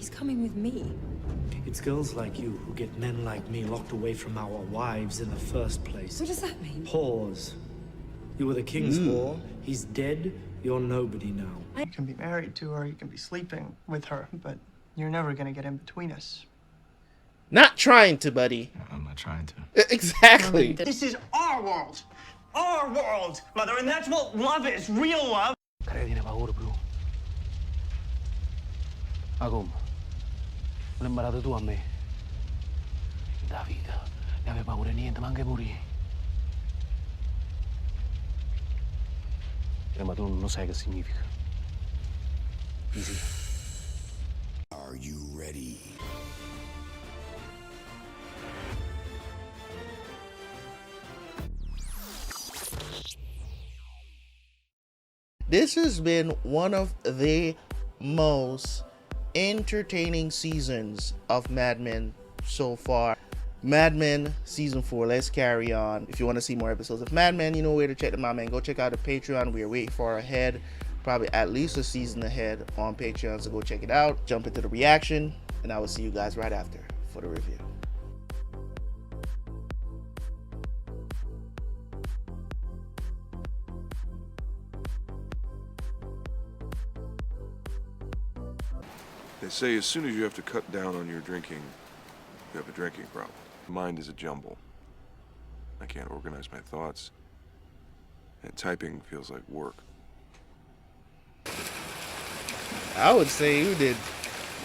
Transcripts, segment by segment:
He's coming with me. It's girls like you who get men like me locked away from our wives in the first place. What does that mean? Whores. You were the king's whore. He's dead. You're nobody now. You can be married to her, you can be sleeping with her, but you're never gonna get in between us. Not trying to, buddy. I'm not trying to. Exactly. This is our world! Our world, Mother, and that's what love is, real love! Kaya di na paura, bro. Agum, lembarado tu ame. David, ne aveva paura niente, ma anche morì. Ma tu non sai che significa. Easy. Are you ready? This has been one of the most entertaining seasons of Mad Men so far. Mad Men season 4, let's carry on. If you want to see more episodes of Mad Men, you know where to check them out, man. Go check out the Patreon. We are way far ahead, probably at least a season ahead on Patreon, so go check it out. Jump into the reaction, and I will see you guys right after for the review. They say as soon as you have to cut down on your drinking, you have a drinking problem. Mind is a jumble. I can't organize my thoughts. And typing feels like work. I would say you did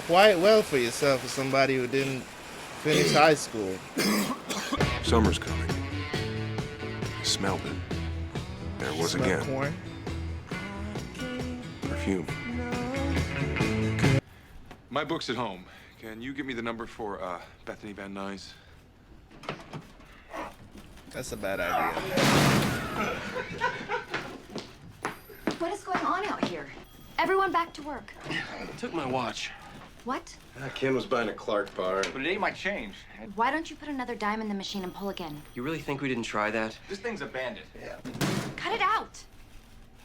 quite well for yourself as somebody who didn't finish high school. Summer's coming. I smelled it. There it was again. Corn. Perfume. My book's at home. Can you give me the number for Bethany Van Nuys? That's a bad idea. What is going on out here? Everyone back to work. Took my watch. What? Ken was buying a Clark bar. But it ain't my change. Why don't you put another dime in the machine and pull again? You really think we didn't try that? This thing's abandoned. Yeah. Cut it out!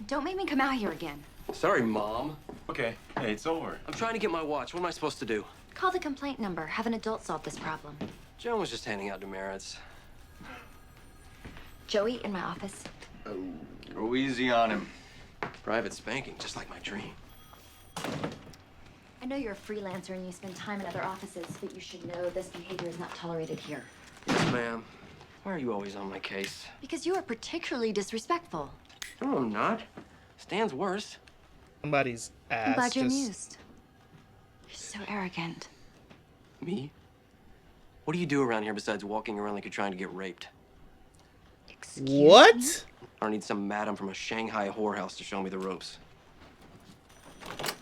Don't make me come out here again. Sorry, Mom. Okay. Hey, it's over. I'm trying to get my watch. What am I supposed to do? Call the complaint number. Have an adult solve this problem. Joan was just handing out demerits. Joey, in my office. Go easy on him. Private spanking, just like my dream. I know you're a freelancer and you spend time in other offices, but you should know this behavior is not tolerated here. Yes, ma'am. Why are you always on my case? Because you are particularly disrespectful. No, I'm not. Stan's worse. Somebody's ass. I'm glad you're just... amused. You're so arrogant. Me? What do you do around here besides walking around like you're trying to get raped? Excuse me? What? I don't need some madam from a Shanghai whorehouse to show me the ropes.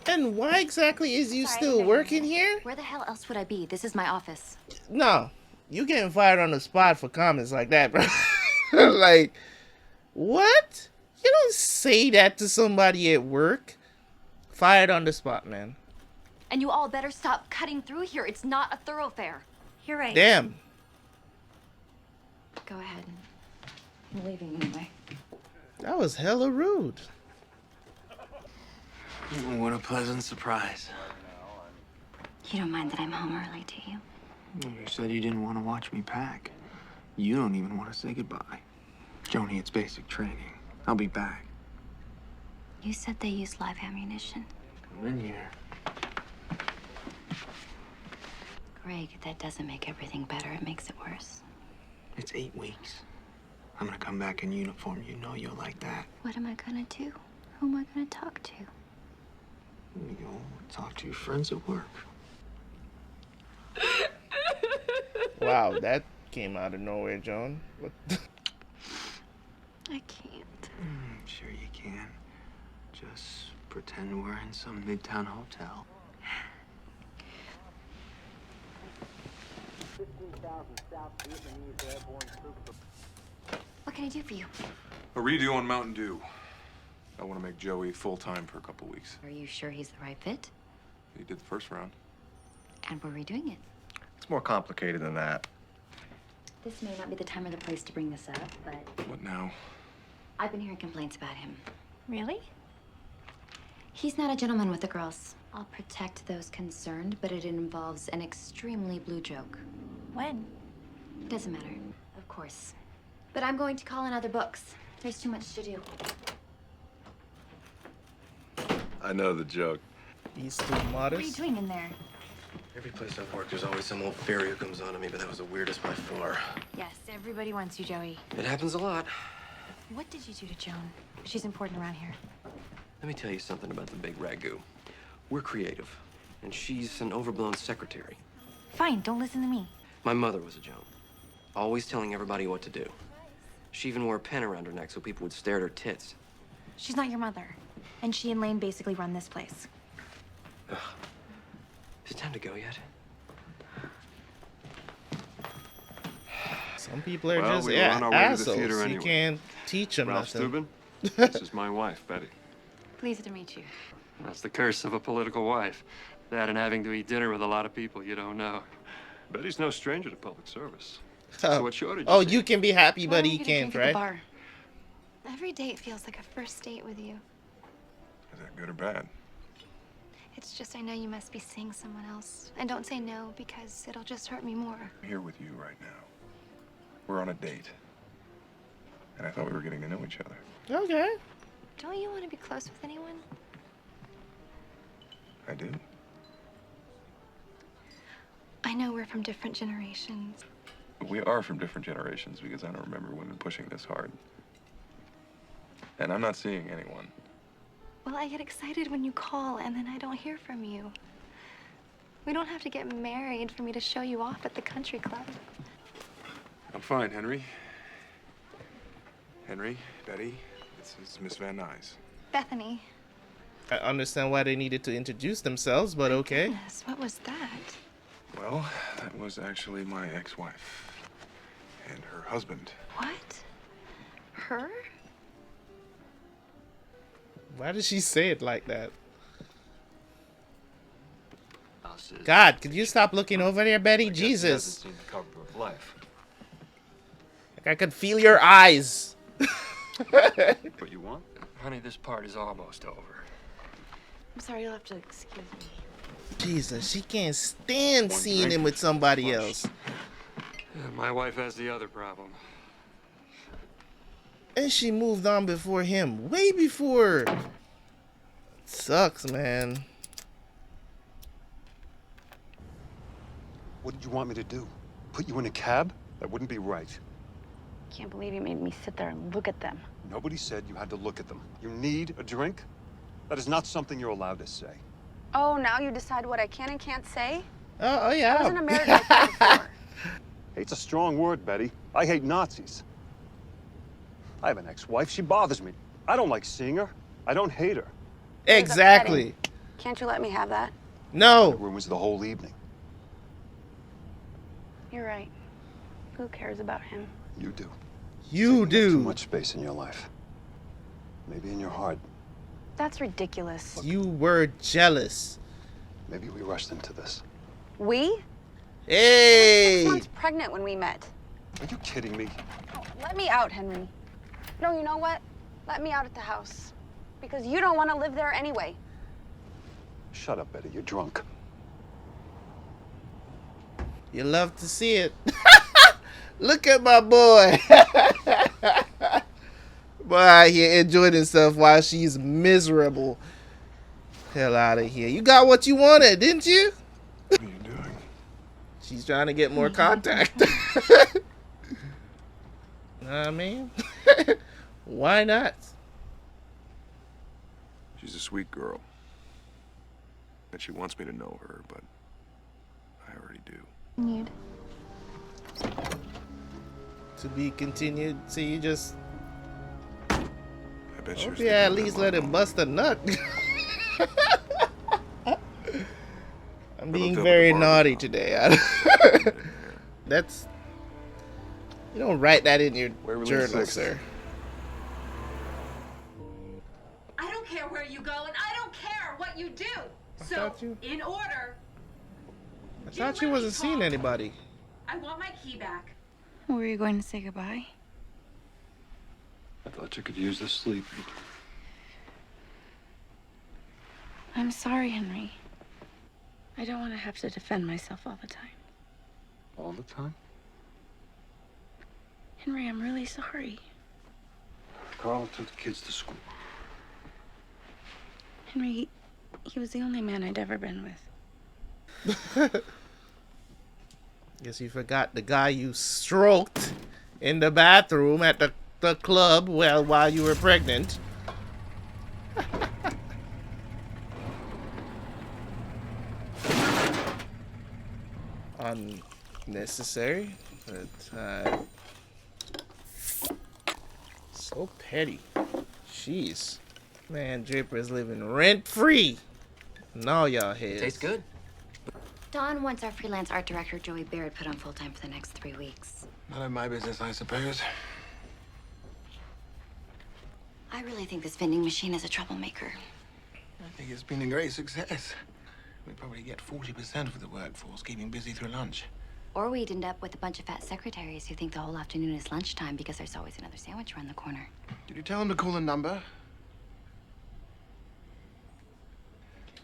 And why exactly is you Sorry, still I working didn't- here? Where the hell else would I be? This is my office. No, you getting fired on the spot for comments like that, bro. Like, what? You don't say that to somebody at work. Fired on the spot, man. And you all better stop cutting through here. It's not a thoroughfare. You're right. Damn. Go ahead. I'm leaving anyway. That was hella rude. What a pleasant surprise. You don't mind that I'm home early, do you? You said you didn't want to watch me pack. You don't even want to say goodbye. Joni, it's basic training. I'll be back. You said they use live ammunition. Come in here. Greg, that doesn't make everything better. It makes it worse. It's 8 weeks. I'm gonna come back in uniform. You know you'll like that. What am I gonna do? Who am I gonna talk to? You'll talk to your friends at work. Wow, that came out of nowhere, Joan. What? I can't. Sure you can. Just pretend we're in some midtown hotel. What can I do for you? A redo on Mountain Dew. I want to make Joey full-time for a couple weeks. Are you sure he's the right fit? He did the first round. And we're redoing it. It's more complicated than that. This may not be the time or the place to bring this up, but What now? I've been hearing complaints about him. Really? He's not a gentleman with the girls. I'll protect those concerned, but it involves an extremely blue joke. When? It doesn't matter, of course. But I'm going to call in other books. There's too much to do. I know the joke. He's too What are you modest. doing in there? Every place I've worked, there's always some old fairy who comes on to me, but that was the weirdest by far. Yes, everybody wants you, Joey. It happens a lot. What did you do to Joan? She's important around here. Let me tell you something about the big ragu. We're creative, and she's an overblown secretary. Fine, don't listen to me. My mother was a Joan, always telling everybody what to do. She even wore a pen around her neck so people would stare at her tits. She's not your mother. And she and Lane basically run this place. Ugh. Is it time to go yet? Some people are Well, just we were on our way to the assholes. theater You anyway. can't teach them Ralph nothing. Steuben, this is my wife, Betty. Pleased to meet you. That's the curse of a political wife. That and having to eat dinner with a lot of people you don't know. Betty's no stranger to public service. Oh. So what show did you Oh, see? you can be happy, Why but don't he we get a can't, drink at the right? bar? Every date feels like a first date with you. Is that good or bad? It's just I know you must be seeing someone else. And don't say no because it'll just hurt me more. I'm here with you right now. We're on a date. And I thought we were getting to know each other. Okay. Don't you want to be close with anyone? I do. I know we're from different generations. We are from different generations because I don't remember women pushing this hard. And I'm not seeing anyone. Well, I get excited when you call and then I don't hear from you. We don't have to get married for me to show you off at the country club. I'm fine, Henry. Henry, Betty, this is Miss Van Nuys. Bethany. I understand why they needed to introduce themselves, but okay. Goodness, what was that? Well, that was actually my ex-wife. And her husband. What? Her? Why did she say it like that? House is- God, could you stop looking over there, Betty? I guess he hasn't Jesus. seen the cover of Life. Like I could feel your eyes. What you want? Honey, this part is almost over. I'm sorry, you'll have to excuse me. Jesus, she can't stand One seeing him drink. with somebody Much. else. Yeah, my wife has the other problem. And she moved on before him. Way before. Sucks, man. What did you want me to do? Put you in a cab? That wouldn't be right. Can't believe you made me sit there and look at them. Nobody said you had to look at them. You need a drink? That is not something you're allowed to say. Oh, now you decide what I can and can't say? Oh yeah. I wasn't married like that before. Hate's a strong word, Betty. I hate Nazis. I have an ex-wife. She bothers me. I don't like seeing her. I don't hate her. Exactly. Can't you let me have that? It No. ruins the whole evening. You're right. Who cares about him? You do. You Taking up Too do. much space in your life. Maybe in your heart. That's ridiculous. You were jealous. Maybe we rushed into this. We? Hey. 6 months pregnant when we met. Are you kidding me? Oh, let me out, Henry. No, you know what? Let me out at the house. Because you don't want to live there anyway. Shut up, Betty. You're drunk. You love to see it. Look at my boy. Boy, he enjoyed himself while she's miserable. Hell out of here. You got what you wanted, didn't you? What are you doing? She's trying to get more contact. Know what I mean? Why not? She's a sweet girl. And she wants me to know her, but I already do. Need. To be continued. So you just... I bet you're Hope you at least let him him bust a nut. I'm being hooked up very with the naughty Barbie today. That's... You don't write that in your Where we journal, leave sir. I don't care where you go, and I don't care what you do. So, thought you- in order, I thought you wasn't seeing anybody. I want my key back. Were you going to say goodbye? I thought you could use the sleep. I'm sorry, Henry. I don't want to have to defend myself all the time. All the time? Henry, I'm really sorry. Carl took the kids to school. Henry, he was the only man I'd ever been with. Guess you forgot the guy you stroked in the bathroom at the club while you were pregnant. Unnecessary, but so petty. Jeez, man, Draper's living rent free. No, y'all heads. Tastes good. Dawn wants our freelance art director, Joey Barrett, put on full-time for the next 3 weeks. None of my business, I suppose. I really think this vending machine is a troublemaker. I think it's been a great success. We probably get 40% of the workforce keeping busy through lunch. Or we'd end up with a bunch of fat secretaries who think the whole afternoon is lunchtime because there's always another sandwich around the corner. Did you tell them to call the number? What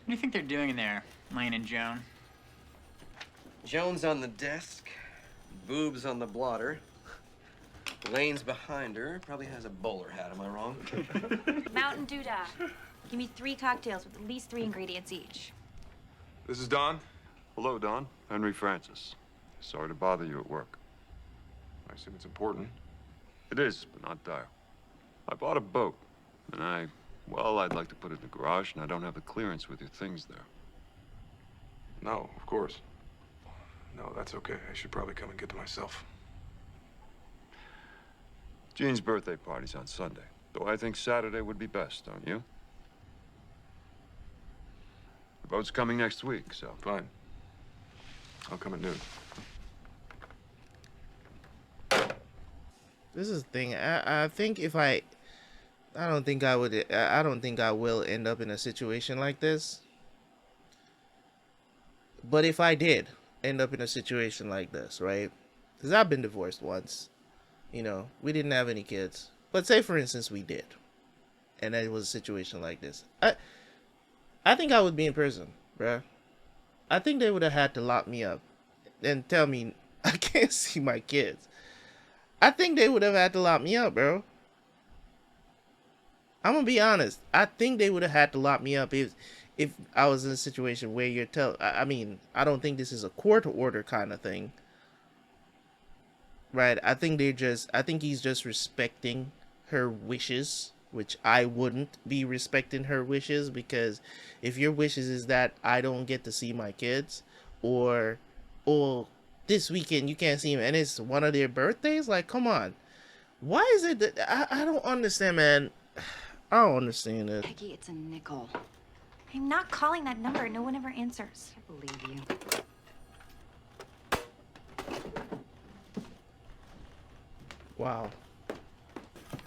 do you think they're doing in there, Lane and Joan? Joan's on the desk, boobs on the blotter. Lane's behind her, probably has a bowler hat, am I wrong? Mountain Doodah. Give me 3 cocktails with at least 3 ingredients each. This is Don. Hello, Don. Henry Francis. Sorry to bother you at work. I assume it's important. It is, but not dire. I bought a boat, and I'd like to put it in the garage, and I don't have the clearance with your things there. No, of course. No, that's okay. I should probably come and get to myself. Jean's birthday party's on Sunday, though I think Saturday would be best, don't you? The boat's coming next week, so... Fine. I'll come at noon. This is the thing. I think if I don't think I would. I don't think I will end up in a situation like this. But if I did end up in a situation like this, right? Because I've been divorced once. You know, we didn't have any kids. But say, for instance, we did. And it was a situation like this. I think I would be in prison, bruh. I think they would have had to lock me up and tell me I can't see my kids. I think they would have had to lock me up, bro. I'm gonna be honest. I think they would have had to lock me up if I was in a situation where you're I mean, I don't think this is a court order kind of thing. Right? I think he's just respecting her wishes, which I wouldn't be respecting her wishes, because if your wishes is that I don't get to see my kids, or this weekend you can't see them and it's one of their birthdays, like, come on. Why is it that I don't understand, man? I don't understand it. Peggy, it's a nickel. I'm not calling that number. No one ever answers. I believe you. Wow.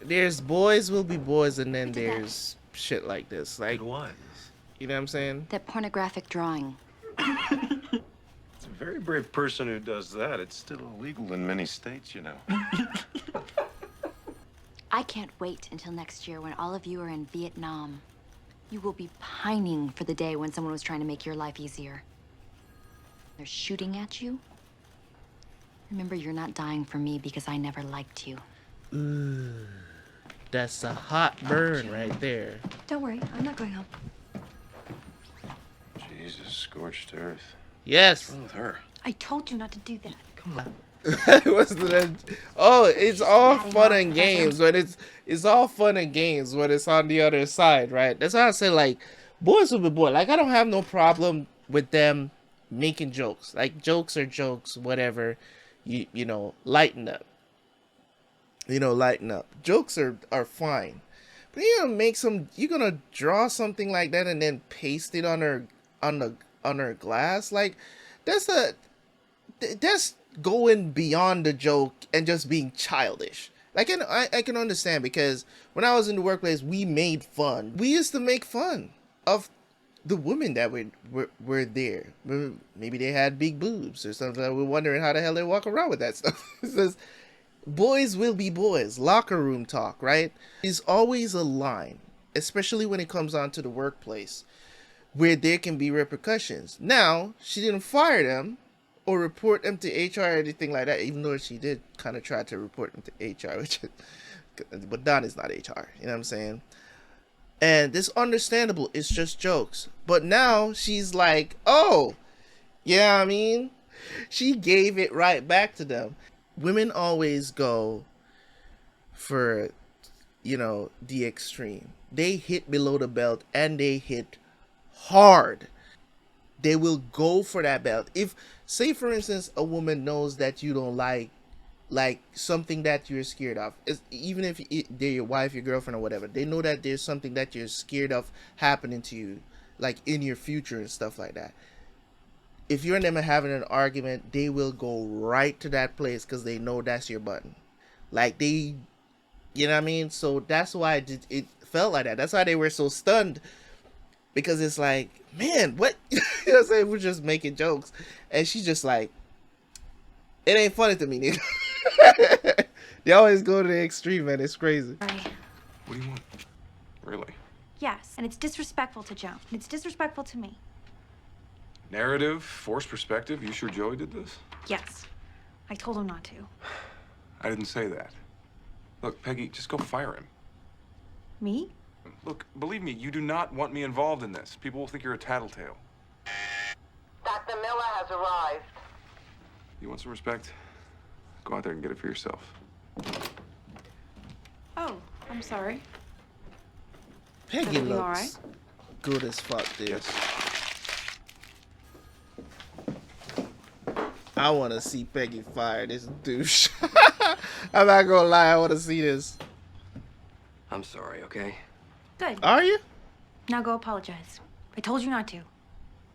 There's boys will be boys, and then there's shit like this. Like, what? You know what I'm saying? That pornographic drawing. It's a very brave person who does that. It's still illegal in many states, you know. I can't wait until next year when all of you are in Vietnam. You will be pining for the day when someone was trying to make your life easier. They're shooting at you. Remember, you're not dying for me because I never liked you. Ooh, that's a hot burn right there. Don't worry, I'm not going home. Jesus, scorched earth. Yes. What's wrong with her? I told you not to do that. Come on. Oh, it's all fun and games when it's all fun and games when it's on the other side, right? That's why I say, like, boys will be boys. Like, I don't have no problem with them making jokes. Like, jokes are jokes, whatever. You know, lighten up. You know, lighten up. Jokes are fine. But you're gonna draw something like that and then paste it on her glass. Like, that's going beyond the joke and just being childish. Like, I can understand, because when I was in the workplace, we made fun. We used to make fun of the women that were there. Maybe they had big boobs or something. We're wondering how the hell they walk around with that stuff. It says, boys will be boys. Locker room talk, right? Is always a line, especially when it comes on to the workplace, where there can be repercussions. Now, she didn't fire them or report them to HR or anything like that, even though she did kind of try to report them to HR, but Don is not HR, you know what I'm saying? And it's understandable, it's just jokes. But now she's like, oh, yeah, I mean, she gave it right back to them. Women always go for, you know, the extreme. They hit below the belt and they hit hard. They will go for that belt. If, say for instance, a woman knows that you don't like something that you're scared of, even if they're your wife, your girlfriend, or whatever, they know that there's something that you're scared of happening to you, like in your future and stuff like that. If you and them are having an argument, they will go right to that place because they know that's your button. Like they, you know what I mean? So that's why it felt like that. That's why they were so stunned, because it's like, man, what? You know what I'm saying? We're just making jokes, and she's just like, it ain't funny to me, nigga. They always go to the extreme, man. It's crazy. What do you want? Really? Yes, and it's disrespectful to Joan. And it's disrespectful to me. Narrative, forced perspective. You sure Joey did this? Yes. I told him not to. I didn't say that. Look, Peggy, just go fire him. Me? Look, believe me, you do not want me involved in this. People will think you're a tattletale. Dr. Miller has arrived. You want some respect? Go out there and get it for yourself. Oh, I'm sorry. Peggy Everything looks all right? good as fuck, dude. Yes. I want to see Peggy fire this douche. I'm not gonna lie, I want to see this. I'm sorry, okay? Good. Are you? Now go apologize. I told you not to.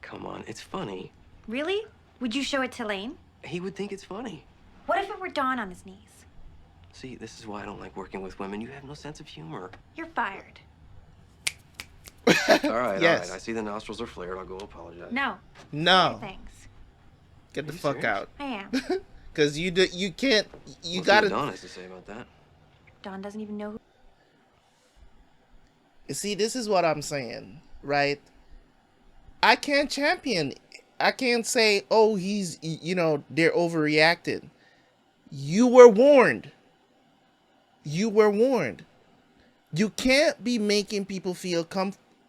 Come on, it's funny. Really? Would you show it to Lane? He would think it's funny. What if it were Dawn on his knees? See, this is why I don't like working with women. You have no sense of humor. You're fired. All right, Yes. all right. I see the nostrils are flared. I'll go apologize. No. No. Thanks. Get the you fuck serious? out. I am. Cause you can't. You Let's see gotta. what Dawn has to say about that. Dawn doesn't even know who. See, this is what I'm saying, right? I can't champion. I can't say, oh, he's, you know, they're overreacting. You were warned. You were warned. You can't be making people feel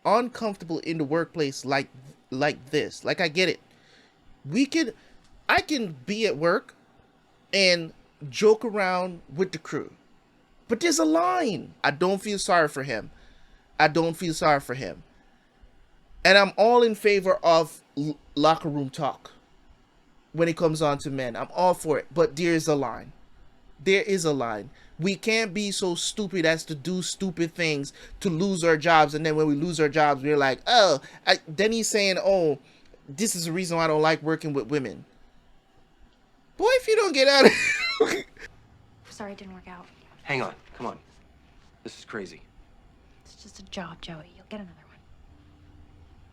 uncomfortable in the workplace like this. Like, I get it. I can be at work and joke around with the crew. But there's a line. I don't feel sorry for him. I don't feel sorry for him. And I'm all in favor of locker room talk when it comes on to men. I'm all for it. But there's a line. There is a line. We can't be so stupid as to do stupid things to lose our jobs. And then when we lose our jobs, we're like, oh, then he's saying, oh, this is the reason why I don't like working with women. Boy, if you don't get out of here. Sorry it didn't work out. Hang on. Come on. This is crazy. It's just a job, Joey. You'll get another one.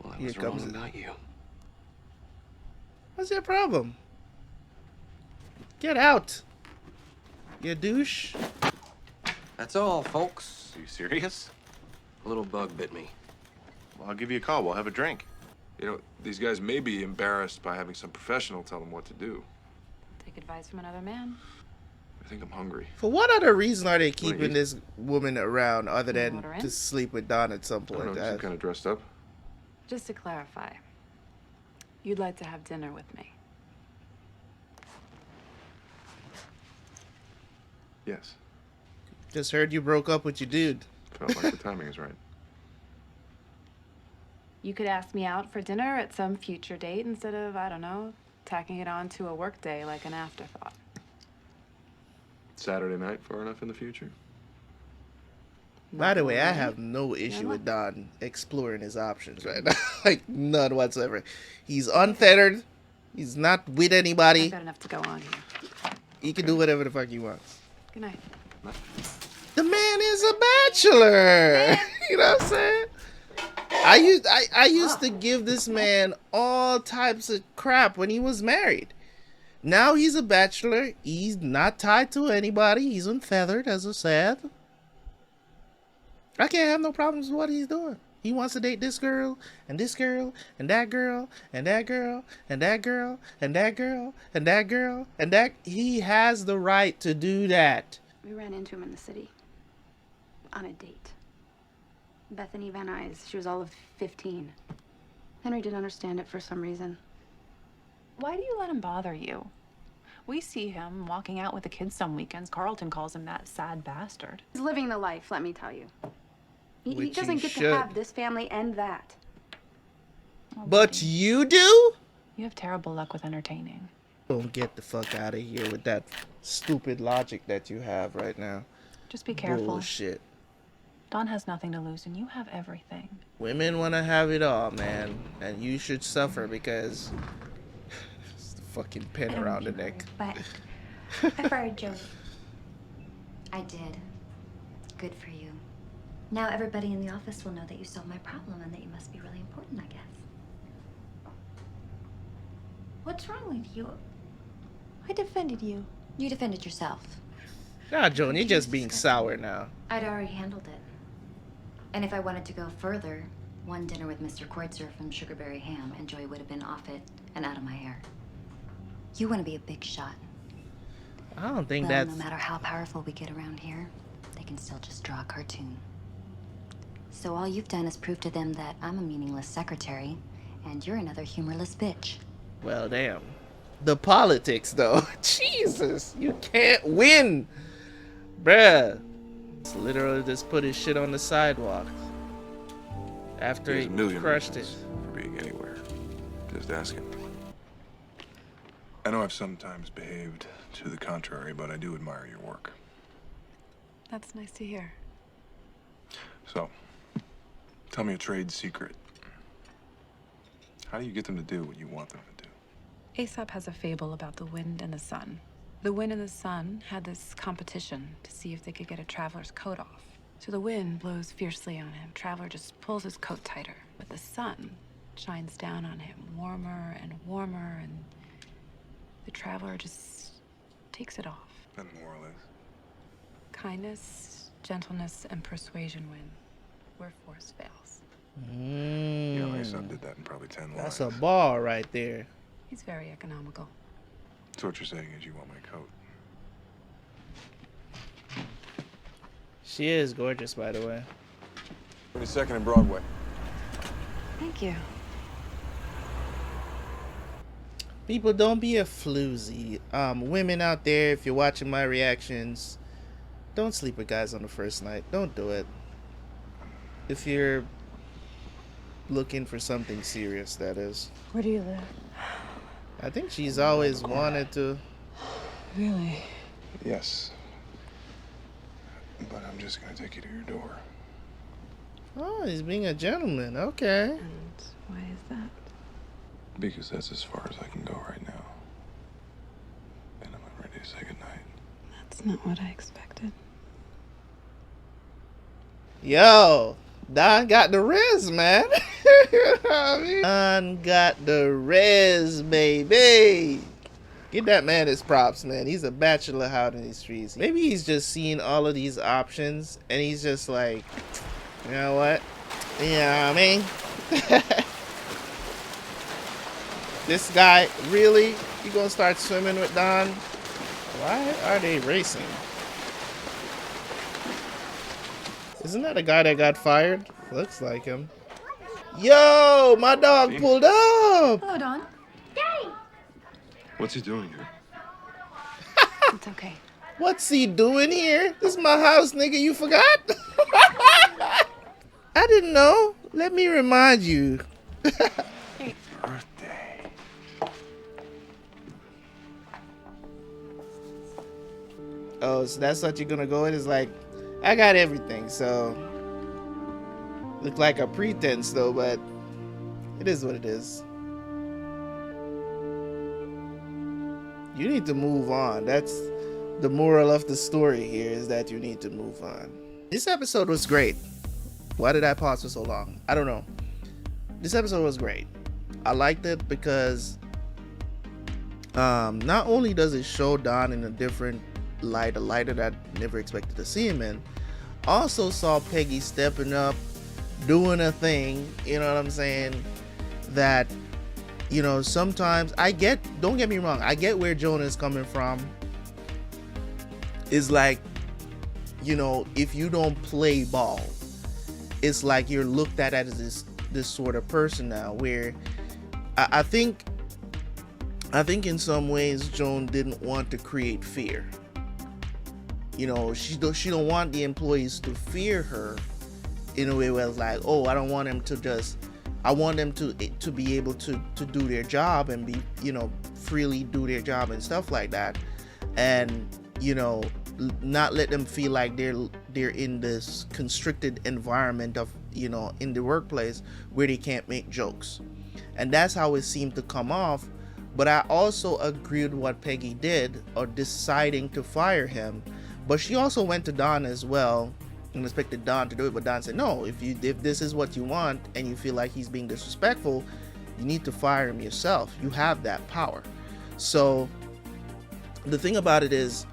Well, I Here was wrong comes it. about you. What's your problem? Get out. You douche. That's all, folks. Are you serious? A little bug bit me. Well, I'll give you a call. We'll have a drink. You know, these guys may be embarrassed by having some professional tell them what to do. Take advice from another man. I think I'm hungry. For what other reason are they What do you keeping eat? this woman around other than Order in? to sleep with Don at some I don't point? know, just kind of dressed up. Just to clarify, you'd like to have dinner with me. Yes. Just heard you broke up with your dude. Felt like the timing is right. You could ask me out for dinner at some future date instead of, I don't know, tacking it on to a work day like an afterthought. Saturday night far enough in the future? By the way, I Right? have no issue Yeah. with Don exploring his options right now. Like, none whatsoever. He's unfettered. He's not with anybody. I've got enough to go on here. He can do whatever the fuck he wants. Good night. The man is a bachelor. You know what I'm saying? I used to give this man all types of crap when he was married. Now he's a bachelor. He's not tied to anybody. He's unfeathered, as I said. I can't have no problems with what he's doing. He wants to date this girl, and this girl, and that girl, and that girl, and that girl, and that girl, and that girl, and that. He has the right to do that. We ran into him in the city. On a date. Bethany Van Nuys. She was all of 15. Henry didn't understand it for some reason. Why do you let him bother you? We see him walking out with the kids some weekends. Carlton calls him that sad bastard. He's living the life, let me tell you. He Which doesn't he get should. to have this family and that. But you do? You have terrible luck with entertaining. Don't get the fuck out of here with that stupid logic that you have right now. Just be careful. Bullshit. Don has nothing to lose, and you have everything. Women want to have it all, man. And you should suffer because it's the fucking pin around the neck. But I fired Joan. I did. Good for you. Now everybody in the office will know that you solved my problem and that you must be really important, I guess. What's wrong with you? I defended you. You defended yourself. Nah, Joan, you're just being sour now. I'd already handled it. And if I wanted to go further, one dinner with Mr. Kreutzer from Sugarberry Ham, and Joy would have been off it and out of my hair. You want to be a big shot. I don't think Well, that's... no matter how powerful we get around here, they can still just draw a cartoon. So all you've done is prove to them that I'm a meaningless secretary, and you're another humorless bitch. Well, damn. The politics, though. Jesus, you can't win. Bruh. It's literally just put his shit on the sidewalk. After He he has a million crushed it. reasons for being anywhere. Just asking. I know I've sometimes behaved to the contrary, but I do admire your work. That's nice to hear. So, tell me a trade secret. How do you get them to do what you want them to do? Aesop has a fable about the wind and the sun. The wind and the sun had this competition to see if they could get a traveler's coat off. So the wind blows fiercely on him. Traveler just pulls his coat tighter. But the sun shines down on him, warmer and warmer, and the traveler just takes it off. And more or less. Kindness, gentleness, and persuasion win, where force fails. You know, Aesop did that in probably 10 lines. That's a bar right there. He's very economical. So what you're saying is you want my coat. She is gorgeous, by the way. 22nd and Broadway. Thank you. People, don't be a floozy. Women out there, if you're watching my reactions, don't sleep with guys on the first night. Don't do it. If you're looking for something serious, that is. Where do you live? I think she's always wanted to. Really? Yes. But I'm just gonna take you to your door. Oh, he's being a gentleman. Okay. And why is that? Because that's as far as I can go right now. And I'm not ready to say goodnight. That's not what I expected. Yo, Don got the riz, man. Don got the riz, baby. Give that man his props, man. He's a bachelor out in these streets. Maybe he's just seeing all of these options and he's just like, you know what? You know what I mean? This guy, really? You gonna start swimming with Don? Why are they racing? Isn't that a guy that got fired? Looks like him. Yo, my dog pulled up. Hello, Don. What's he doing here? It's okay. What's he doing here? This is my house, nigga. You forgot? I didn't know. Let me remind you. Birthday. Oh, so that's what you're gonna go with? It's like, I got everything, so. Look like a pretense though, but it is what it is. You need to move on. That's the moral of the story here, is that you need to move on. This episode was great. Why did I pause for so long? I don't know. This episode was great. I liked it because not only does it show Don in a different light, a light that I never expected to see him in, also saw Peggy stepping up doing a thing, you know what I'm saying, that, you know, sometimes don't get me wrong, I get where Joan is coming from. Is like, you know, if you don't play ball, it's like you're looked at as this sort of person now, where I think in some ways Joan didn't want to create fear. You know, she don't want the employees to fear her in a way where it's like, oh, I don't want them to just, I want them to be able to do their job and be, you know, freely do their job and stuff like that, and, you know, not let them feel like they're in this constricted environment of, you know, in the workplace where they can't make jokes. And that's how it seemed to come off. But I also agreed with what Peggy did, or deciding to fire him. But she also went to Don as well and expected Don to do it. But Don said, no, if this is what you want and you feel like he's being disrespectful, you need to fire him yourself. You have that power. So the thing about it is,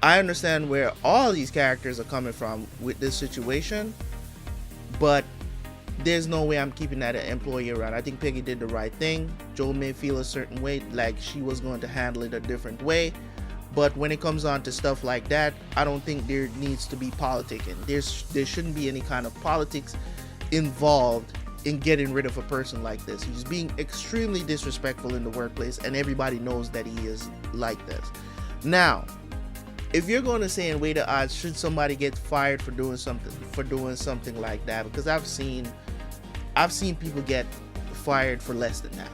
I understand where all these characters are coming from with this situation, but there's no way I'm keeping that employee around. I think Peggy did the right thing. Joan may feel a certain way, like she was going to handle it a different way. But when it comes on to stuff like that, I don't think there needs to be politicking. There shouldn't be any kind of politics involved in getting rid of a person like this. He's being extremely disrespectful in the workplace, and everybody knows that he is like this. Now, if you're going to say and weigh the odds, should somebody get fired for doing something like that? Because I've seen people get fired for less than that.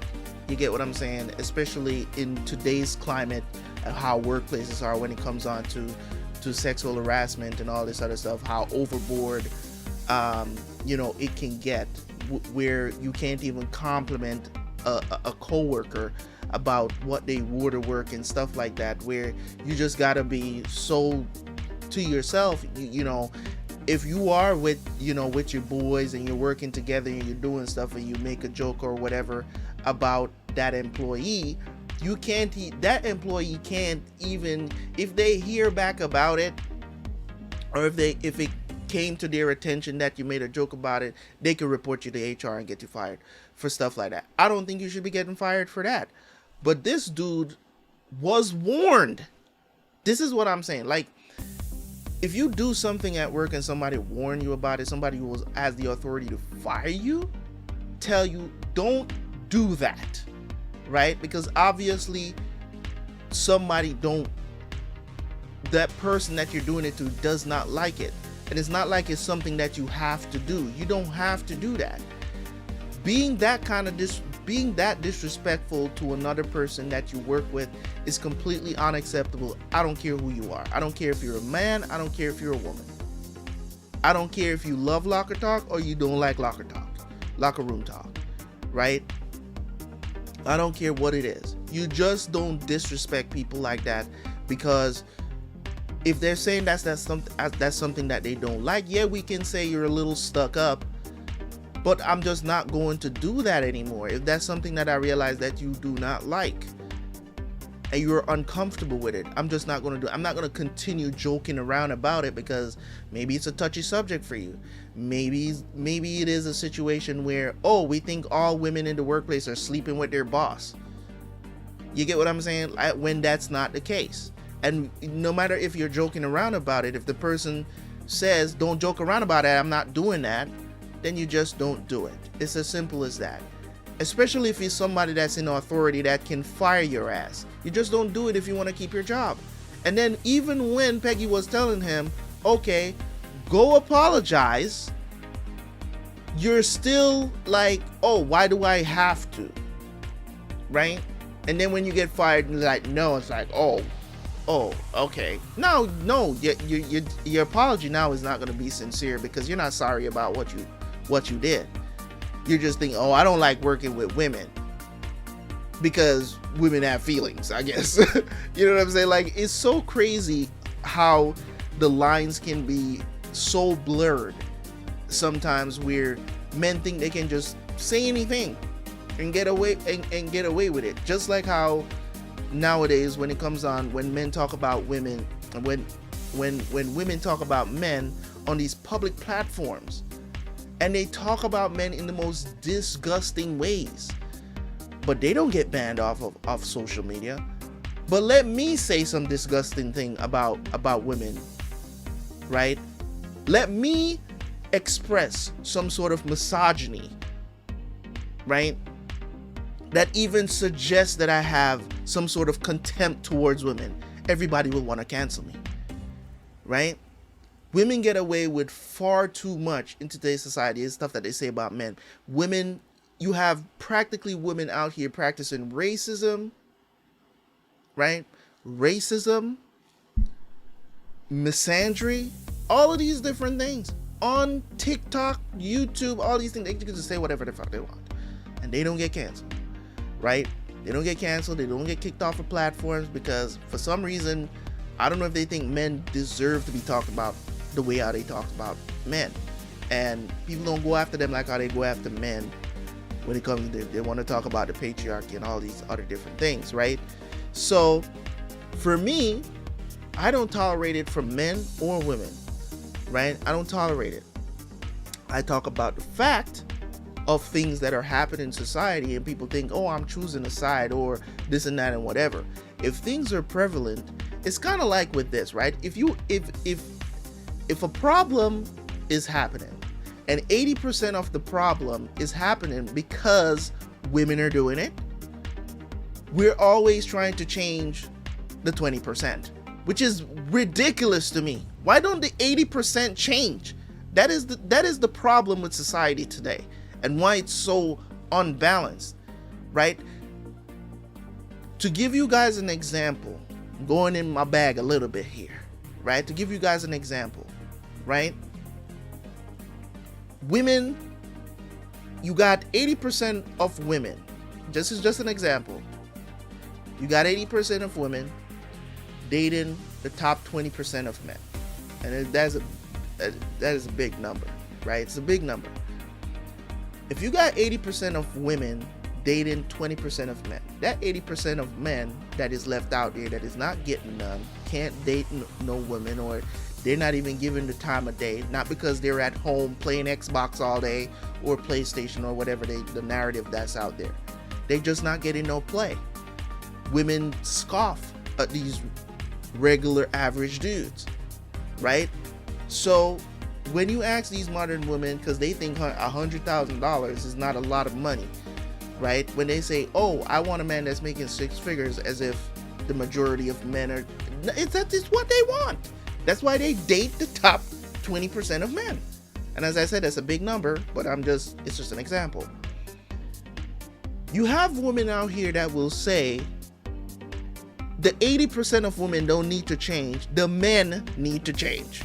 You get what I'm saying? Especially in today's climate and how workplaces are when it comes on to sexual harassment and all this other stuff, how overboard you know, it can get, where you can't even compliment a coworker about what they wore to work and stuff like that, where you just gotta be so to yourself. You know, if you are with your boys and you're working together and you're doing stuff and you make a joke or whatever about that employee, that employee can't even, if they hear back about it, or if it came to their attention that you made a joke about it, they could report you to HR and get you fired for stuff like that. I don't think you should be getting fired for that. But this dude was warned. This is what I'm saying. Like, if you do something at work and somebody warned you about it, somebody who has the authority to fire you, tell you, don't do that, right? Because obviously that person that you're doing it to does not like it. And it's not like it's something that you have to do. You don't have to do that. Being that disrespectful to another person that you work with is completely unacceptable. I don't care who you are. I don't care if you're a man. I don't care if you're a woman. I don't care if you love locker talk or you don't like locker room talk, right? I don't care what it is. You just don't disrespect people like that, because if they're saying that's something that they don't like, yeah, we can say you're a little stuck up, but I'm just not going to do that anymore. If that's something that I realize that you do not like and you're uncomfortable with it, I'm just not going to do it. I'm not going to continue joking around about it, because maybe it's a touchy subject for you. Maybe it is a situation where, oh, we think all women in the workplace are sleeping with their boss. You get what I'm saying? When that's not the case. And no matter if you're joking around about it, if the person says, don't joke around about it, I'm not doing that, then you just don't do it. It's as simple as that. Especially if it's somebody that's in authority that can fire your ass. You just don't do it if you want to keep your job. And then even when Peggy was telling him, okay, go apologize, you're still like, oh, why do I have to? Right? And then when you get fired, like, no, it's like, oh, okay. No, your apology now is not going to be sincere, because you're not sorry about what you did. You're just thinking, oh, I don't like working with women because women have feelings, I guess. You know what I'm saying? Like, it's so crazy how the lines can be so blurred sometimes, where men think they can just say anything and get away with it. Just like how nowadays, when it comes on, when men talk about women, and when women talk about men on these public platforms, and they talk about men in the most disgusting ways, but they don't get banned off social media. But let me say some disgusting thing about women, right? Let me express some sort of misogyny, right? That even suggests that I have some sort of contempt towards women. Everybody will want to cancel me, right? Women get away with far too much in today's society. It's stuff that they say about men. Women, you have practically women out here practicing racism, right? Racism, misandry, all of these different things on TikTok, YouTube, all these things. They can just say whatever the fuck they want, and they don't get canceled, right? They don't get canceled. They don't get kicked off of platforms because for some reason, I don't know if they think men deserve to be talked about the way how they talk about men, and people don't go after them like how they go after men when it comes to they want to talk about the patriarchy and all these other different things, right? So for me, I don't tolerate it from men or women, right? I don't tolerate it. I talk about the fact of things that are happening in society, and people think, oh, I'm choosing a side or this and that and whatever. If things are prevalent, it's kind of like with this, right? If a problem is happening and 80% of the problem is happening because women are doing it, we're always trying to change the 20%, which is ridiculous to me. Why don't the 80% change? That is the problem with society today, and why it's so unbalanced, right? To give you guys an example, I'm going in my bag a little bit here, right? To give you guys an example, right? Women, you got 80% of women, just an example. You got 80% of women dating the top 20% of men, and that is a big number, right? It's a big number. If you got 80% of women dating 20% of men, that 80% of men that is left out there that is not getting none, can't date no women, or they're not even given the time of day, not because they're at home playing Xbox all day or PlayStation or whatever the narrative that's out there. They just not getting no play. Women scoff at these regular average dudes, right? So when you ask these modern women, because they think $100,000 is not a lot of money, right? When they say, oh, I want a man that's making 6 figures, as if the majority of men are, it's what they want. That's why they date the top 20% of men. And as I said, that's a big number, but it's just an example. You have women out here that will say the 80% of women don't need to change, the men need to change.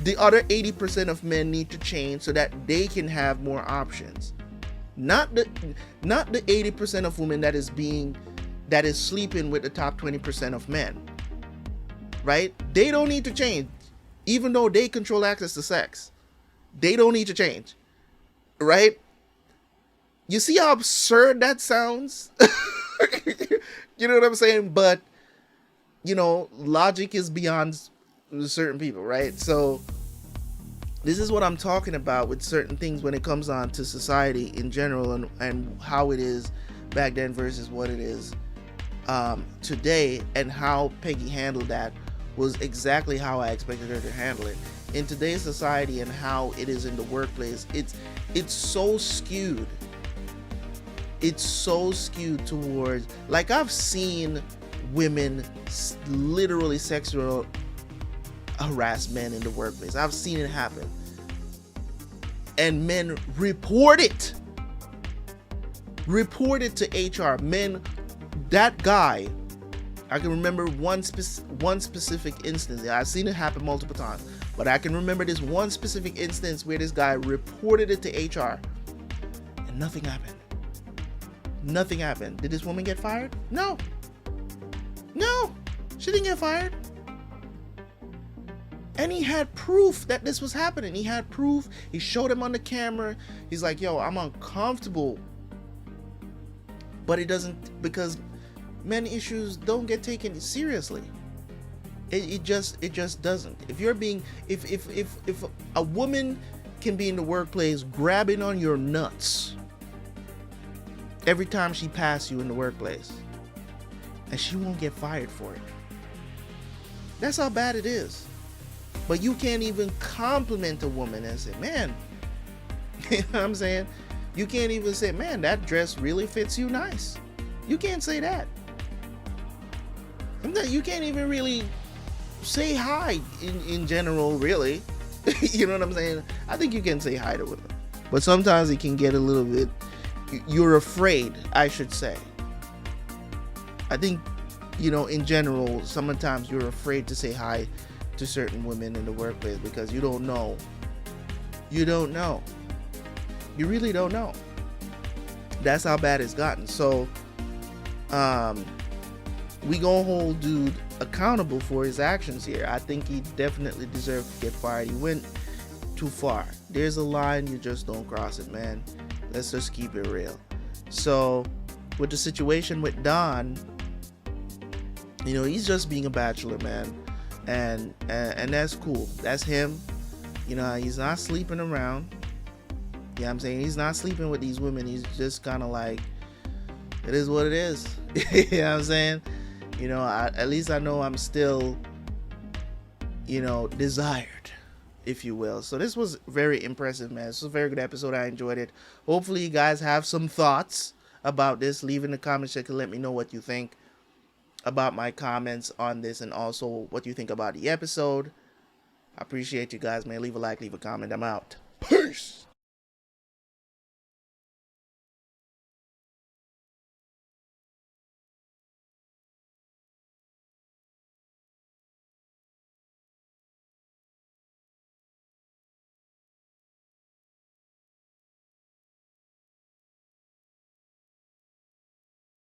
The other 80% of men need to change so that they can have more options. Not the 80% of women that is sleeping with the top 20% of men. Right? They don't need to change, even though they control access to sex. They don't need to change. Right? You see how absurd that sounds? You know what I'm saying? But, logic is beyond certain people, right? So this is what I'm talking about with certain things when it comes on to society in general, and how it is back then versus what it is today, and how Peggy handled that was exactly how I expected her to handle it. In today's society and how it is in the workplace, it's so skewed. It's so skewed towards, like, I've seen women literally sexual harass men in the workplace. I've seen it happen. And men report it. Report it to HR. Men, that guy, I can remember one specific instance. I've seen it happen multiple times, but I can remember this one specific instance where this guy reported it to HR and nothing happened. Nothing happened. Did this woman get fired? No. No, she didn't get fired. And he had proof that this was happening. He had proof. He showed him on the camera. He's like, yo, I'm uncomfortable. But it doesn't, because men issues don't get taken seriously. It just doesn't. If you're being, if a woman can be in the workplace grabbing on your nuts every time she passes you in the workplace, and she won't get fired for it. That's how bad it is. But you can't even compliment a woman and say, man, you know what I'm saying? You can't even say, man, that dress really fits you nice. You can't say that. You can't even really say hi in general, really. You know what I'm saying? I think you can say hi to women. But sometimes it can get a little bit, you're afraid, I should say. I think, you know, in general, sometimes you're afraid to say hi to certain women in the workplace because you don't know. You don't know. You really don't know. That's how bad it's gotten. So, we gonna hold dude accountable for his actions here. I think he definitely deserved to get fired. He went too far. There's a line, you just don't cross it, man. Let's just keep it real. So, with the situation with Don, you know, he's just being a bachelor, man, and that's cool. That's him. You know, he's not sleeping around. You know what I'm saying? He's not sleeping with these women. He's just kind of like, it is what it is. You know what I'm saying? You know, at least I know I'm still, you know, desired, if you will. So this was very impressive, man. This was a very good episode. I enjoyed it. Hopefully you guys have some thoughts about this. Leave in the comment section. Let me know what you think about my comments on this, and also what you think about the episode. I appreciate you guys, man. Leave a like, leave a comment. I'm out. Peace.